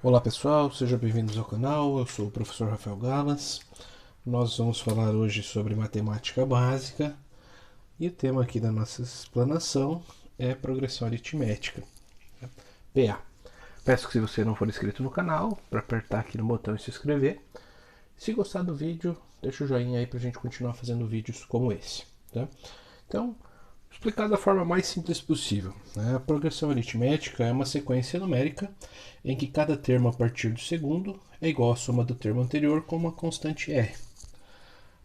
Olá pessoal, sejam bem-vindos ao canal, eu sou o professor Rafael Galas. Nós vamos falar hoje sobre matemática básica e o tema aqui da nossa explanação é progressão aritmética, PA. Peço que se você não for inscrito no canal, para apertar aqui no botão e se inscrever. Se gostar do vídeo, deixa o joinha aí para a gente continuar fazendo vídeos como esse. Tá? Então, explicar da forma mais simples possível. A progressão aritmética é uma sequência numérica em que cada termo a partir do segundo é igual à soma do termo anterior com uma constante R.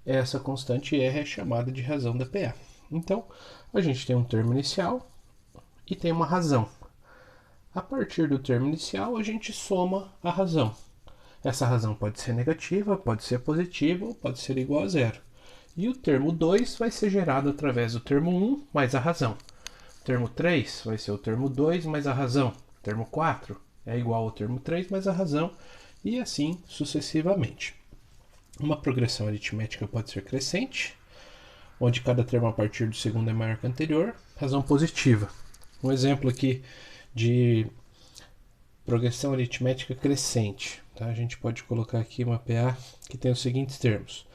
Essa constante R é chamada de razão da PA. Então, a gente tem um termo inicial e tem uma razão. A partir do termo inicial, a gente soma a razão. Essa razão pode ser negativa, pode ser positiva ou pode ser igual a zero. E o termo 2 vai ser gerado através do termo 1 mais a razão. O termo 3 vai ser o termo 2 mais a razão. O termo 4 é igual ao termo 3 mais a razão. E assim sucessivamente. Uma progressão aritmética pode ser crescente, onde cada termo a partir do segundo é maior que o anterior. Razão positiva. Um exemplo aqui de progressão aritmética crescente. Tá? A gente pode colocar aqui uma PA que tem os seguintes termos.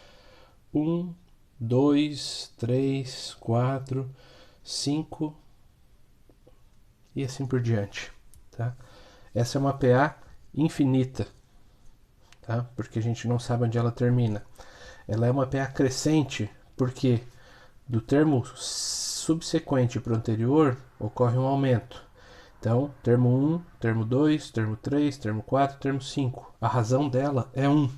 1, 2, 3, 4, 5 e assim por diante. Tá? Essa é uma PA infinita, tá? Porque a gente não sabe onde ela termina. Ela é uma PA crescente porque do termo subsequente para o anterior ocorre um aumento. Então, termo 1, termo 2, termo 3, termo 4, termo 5. A razão dela é 1.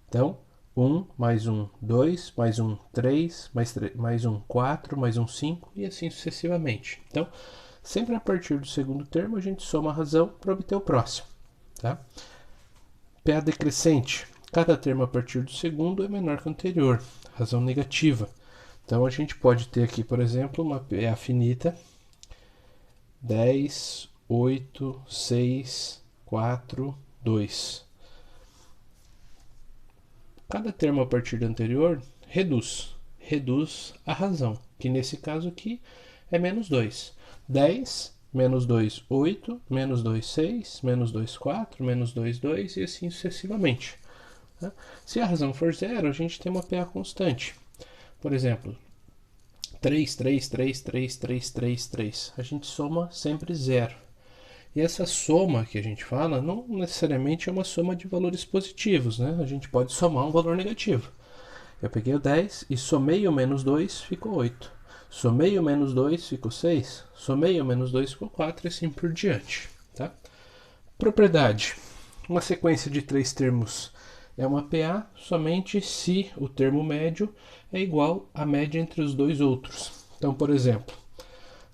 Então, 1 mais 1, 2, mais 1, 3, mais 1, 4, mais 1, 5 e assim sucessivamente. Então, sempre a partir do segundo termo a gente soma a razão para obter o próximo. Tá? PA decrescente. Cada termo a partir do segundo é menor que o anterior. Razão negativa. Então a gente pode ter aqui, por exemplo, uma PA finita. 10, 8, 6, 4, 2. Cada termo a partir do anterior reduz a razão, que nesse caso aqui é menos 2. 10, menos 2, 8, menos 2, 6, menos 2, 4, menos 2, 2 e assim sucessivamente. Tá? Se a razão for zero, a gente tem uma PA constante. Por exemplo, 3, 3, 3, 3, 3, 3, 3. A gente soma sempre zero. E essa soma que a gente fala não necessariamente é uma soma de valores positivos, né? A gente pode somar um valor negativo. Eu peguei o 10 e somei o menos 2, ficou 8. Somei o menos 2, ficou 6. Somei o menos 2, ficou 4 e assim por diante. Tá? Propriedade. Uma sequência de 3 termos é uma PA somente se o termo médio é igual à média entre os dois outros. Então, por exemplo,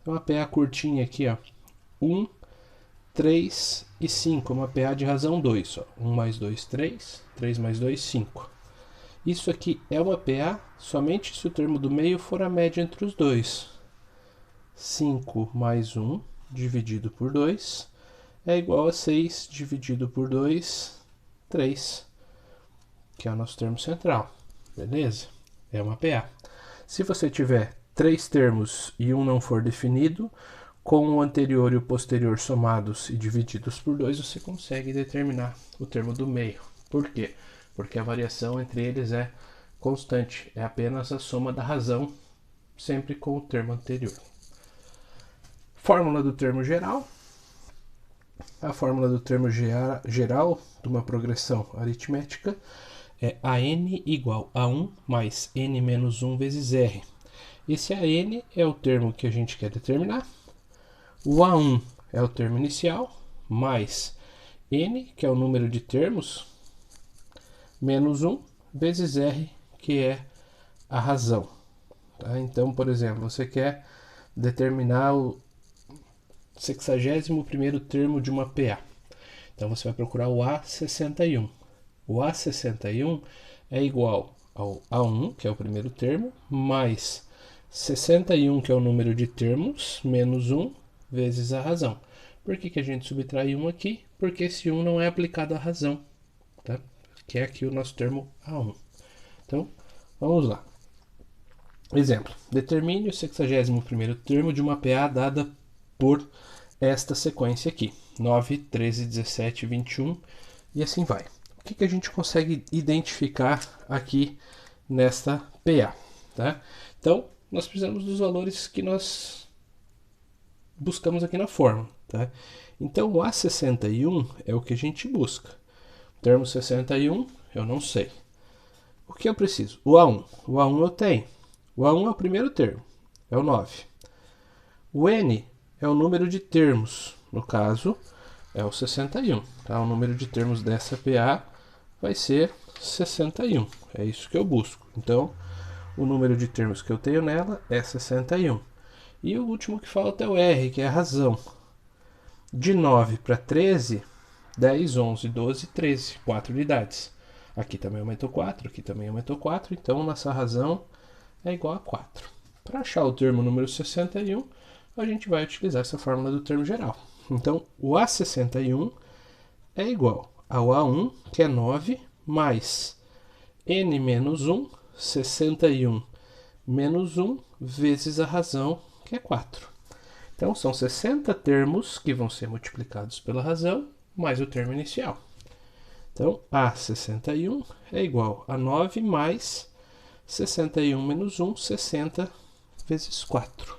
uma PA curtinha aqui, ó, 1, 3 e 5, uma PA de razão 2. Ó. 1 mais 2, 3. 3 mais 2, 5. Isso aqui é uma PA somente se o termo do meio for a média entre os dois. 5 mais 1 dividido por 2 é igual a 6 dividido por 2, 3. Que é o nosso termo central. Beleza? É uma PA. Se você tiver 3 termos e um não for definido, com o anterior e o posterior somados e divididos por 2, você consegue determinar o termo do meio. Por quê? Porque a variação entre eles é constante, é apenas a soma da razão, sempre com o termo anterior. Fórmula do termo geral. A fórmula do termo geral de uma progressão aritmética é AN igual a 1 mais N menos 1 vezes R. Esse AN é o termo que a gente quer determinar. O A1 é o termo inicial, mais N, que é o número de termos, menos 1, vezes R, que é a razão. Tá? Então, por exemplo, você quer determinar o 61º termo de uma PA. Então, você vai procurar o A61. O A61 é igual ao A1, que é o primeiro termo, mais 61, que é o número de termos, menos 1, vezes a razão. Por que a gente subtrai 1 aqui? Porque esse 1 não é aplicado à razão, tá? Que é aqui o nosso termo A1. Então, vamos lá. Exemplo. Determine o 61º termo de uma PA dada por esta sequência aqui. 9, 13, 17, 21 e assim vai. O que a gente consegue identificar aqui nesta PA? Tá? Então, nós precisamos dos valores que nós buscamos aqui na fórmula. Tá? Então, o A61 é o que a gente busca. O termo 61 eu não sei. O que eu preciso? O A1. O A1 eu tenho. O A1 é o primeiro termo, é o 9. O N é o número de termos, no caso é o 61. Tá? O número de termos dessa PA vai ser 61. É isso que eu busco. Então, o número de termos que eu tenho nela é 61. E o último que falta é o R, que é a razão. De 9 para 13, 10, 11, 12, 13. 4 unidades. Aqui também aumentou 4, aqui também aumentou 4. Então, nossa razão é igual a 4. Para achar o termo número 61, a gente vai utilizar essa fórmula do termo geral. Então, o A61 é igual ao A1, que é 9, mais N menos 1, 61 menos 1, vezes a razão, que é 4. Então, são 60 termos que vão ser multiplicados pela razão, mais o termo inicial. Então, A61 é igual a 9 mais 61 menos 1, 60 vezes 4.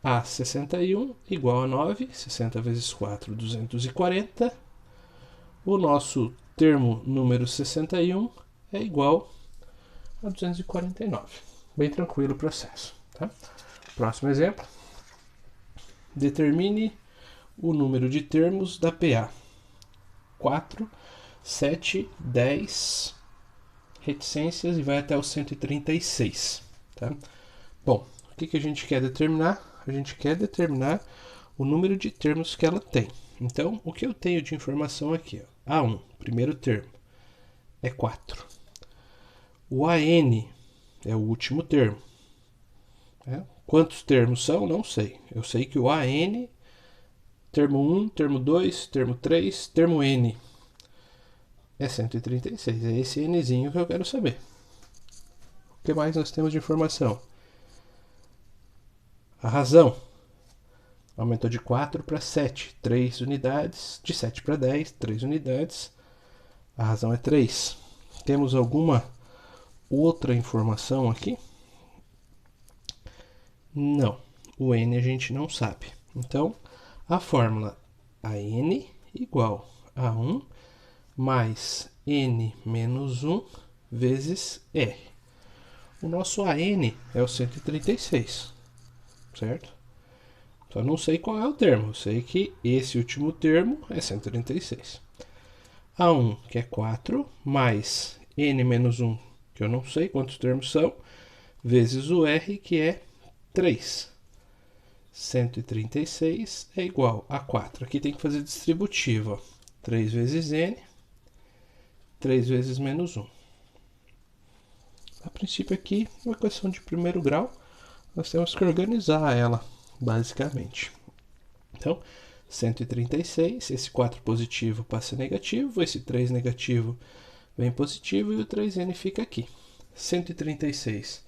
A61 igual a 9, 60 vezes 4, 240. O nosso termo número 61 é igual a 249. Bem tranquilo o processo. Tá? Próximo exemplo. Determine o número de termos da PA. 4, 7, 10 reticências e vai até o 136. Tá? Bom, o que a gente quer determinar? A gente quer determinar o número de termos que ela tem. Então, o que eu tenho de informação aqui? Ó, A1, primeiro termo, é 4. O AN é o último termo. Quantos termos são? Não sei. Eu sei que o AN, termo 1, termo 2, termo 3, termo N, é 136. É esse Nzinho que eu quero saber. O que mais nós temos de informação? A razão aumentou de 4 para 7, 3 unidades. De 7 para 10, 3 unidades. A razão é 3. Temos alguma outra informação aqui? Não. O N a gente não sabe. Então, a fórmula AN igual a 1 mais N menos 1 vezes R. O nosso AN é o 136, certo? Só não sei qual é o termo. Eu sei que esse último termo é 136. A1, que é 4, mais N menos 1, que eu não sei quantos termos são, vezes o R, que é 3. 136 é igual a 4. Aqui tem que fazer distributiva. 3 vezes N, 3 vezes menos 1. A princípio aqui, uma equação de primeiro grau, nós temos que organizar ela, basicamente. Então, 136, esse 4 positivo passa negativo, esse 3 negativo vem positivo e o 3N fica aqui. 136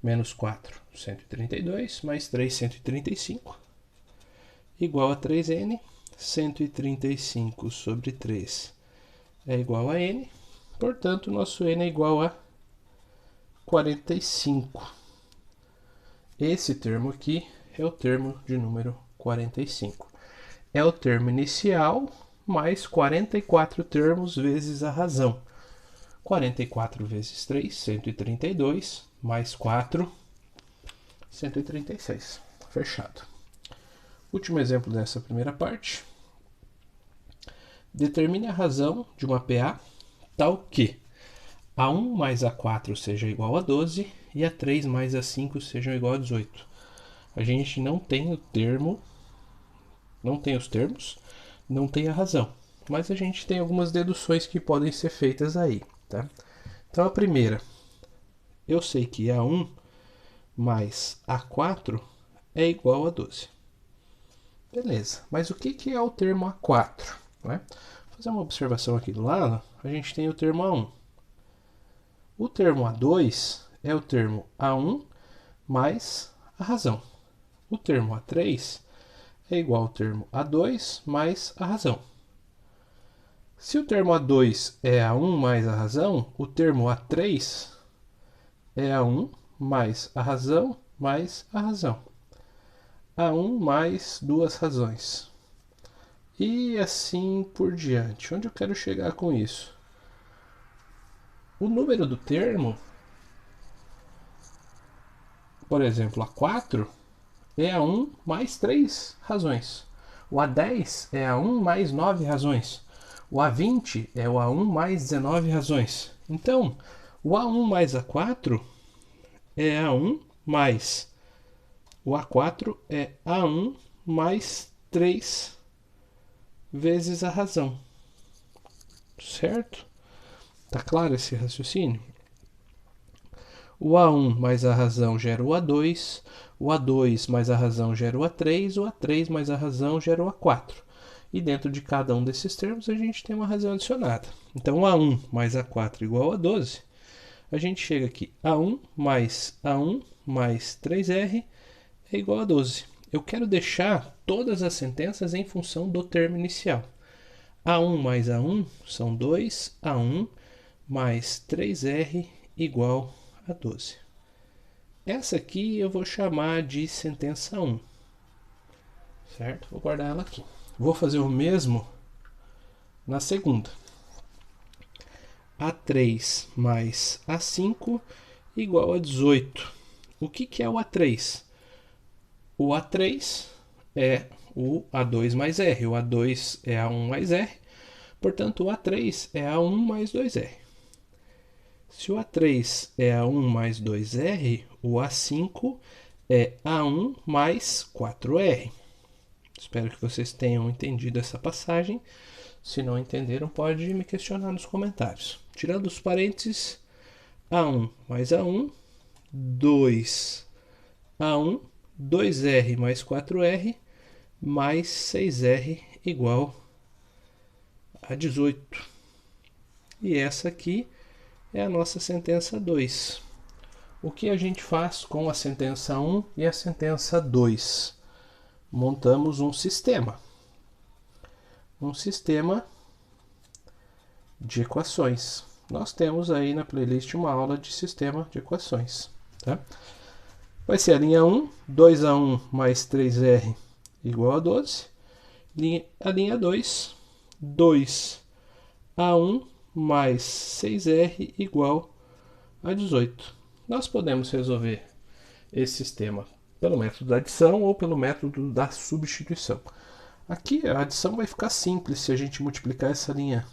menos 4, 132, mais 3, 135, igual a 3N. 135 sobre 3 é igual a N, portanto, nosso N é igual a 45. Esse termo aqui é o termo de número 45. É o termo inicial mais 44 termos vezes a razão. 44 vezes 3, 132, mais 4, 136. Fechado. Último exemplo dessa primeira parte. Determine a razão de uma PA tal que A1 mais A4 seja igual a 12 e A3 mais A5 sejam igual a 18. A gente não tem o termo, não tem os termos, não tem a razão, mas a gente tem algumas deduções que podem ser feitas aí, tá? Então a primeira, eu sei que A1 mais A4 é igual a 12. Beleza, mas o que é o termo A4? Né? Vou fazer uma observação aqui do lado, a gente tem o termo A1. O termo A2 é o termo A1 mais a razão. O termo A3 é igual ao termo A2 mais a razão. Se o termo A2 é A1 mais a razão, o termo A3 é A1 mais a razão mais a razão. A1 mais duas razões. E assim por diante. Onde eu quero chegar com isso? O número do termo, por exemplo, A4, é A1 mais 3 razões. O A10 é A1 mais 9 razões. O A20 é o A1 mais 19 razões. Então, o A1 mais A4 é A1 mais... O A4 é A1 mais 3 vezes a razão. Certo? Tá claro esse raciocínio? O A1 mais a razão gera o A2, o A2 mais a razão gera o A3, o A3 mais a razão gera o A4. E dentro de cada um desses termos a gente tem uma razão adicionada. Então, A1 mais A4 igual a 12. A gente chega aqui, A1 mais 3R é igual a 12. Eu quero deixar todas as sentenças em função do termo inicial. A1 mais A1 são 2, A1 mais 3R igual a 12. Essa aqui eu vou chamar de sentença 1. Certo? Vou guardar ela aqui. Vou fazer o mesmo na segunda. A3 mais A5 igual a 18. O que é o A3? O A3 é o A2 mais R. O A2 é A1 mais R. Portanto, o A3 é A1 mais 2R. Se o A3 é A1 mais 2R, o A5 é A1 mais 4R. Espero que vocês tenham entendido essa passagem. Se não entenderam, pode me questionar nos comentários. Tirando os parênteses, A1 mais A1, 2A1, 2R mais 4R, mais 6R igual a 18. E essa aqui é a nossa sentença 2. O que a gente faz com a sentença 1 e a sentença 2? Montamos um sistema. Um sistema de equações. Nós temos aí na playlist uma aula de sistema de equações. Tá? Vai ser a linha 1, 2A1 mais 3R igual a 12. A linha 2, 2A1 mais 6R igual a 18. Nós podemos resolver esse sistema pelo método da adição ou pelo método da substituição. Aqui a adição vai ficar simples se a gente multiplicar essa linha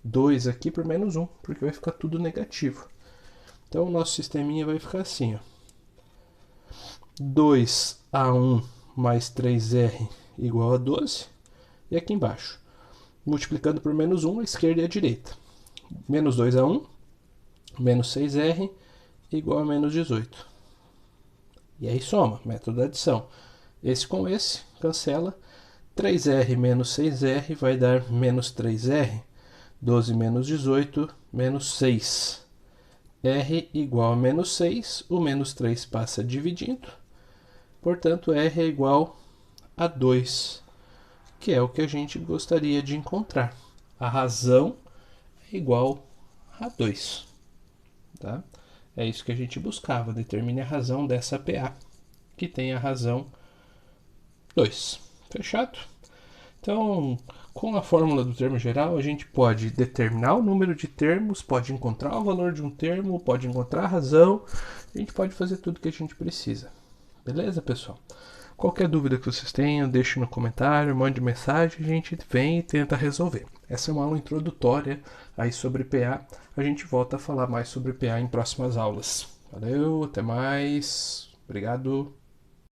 2 aqui por menos 1, porque vai ficar tudo negativo. Então o nosso sisteminha vai ficar assim, ó. 2A1 mais 3R igual a 12. E aqui embaixo, multiplicando por menos 1, a esquerda e a direita. Menos 2A1, menos 6R igual a menos 18. E aí soma, método da adição. Esse com esse, cancela. 3R menos 6R vai dar menos 3R. 12 menos 18, menos 6. R igual a menos 6, o menos 3 passa dividindo. Portanto, R é igual a 2, que é o que a gente gostaria de encontrar. A razão é igual a 2. Tá? É isso que a gente buscava. Determine a razão dessa PA, que tem a razão 2. Fechado? Então, com a fórmula do termo geral, a gente pode determinar o número de termos, pode encontrar o valor de um termo, pode encontrar a razão, a gente pode fazer tudo que a gente precisa. Beleza, pessoal? Qualquer dúvida que vocês tenham, deixe no comentário, mande mensagem, a gente vem e tenta resolver. Essa é uma aula introdutória aí sobre PA. A gente volta a falar mais sobre PA em próximas aulas. Valeu, até mais. Obrigado.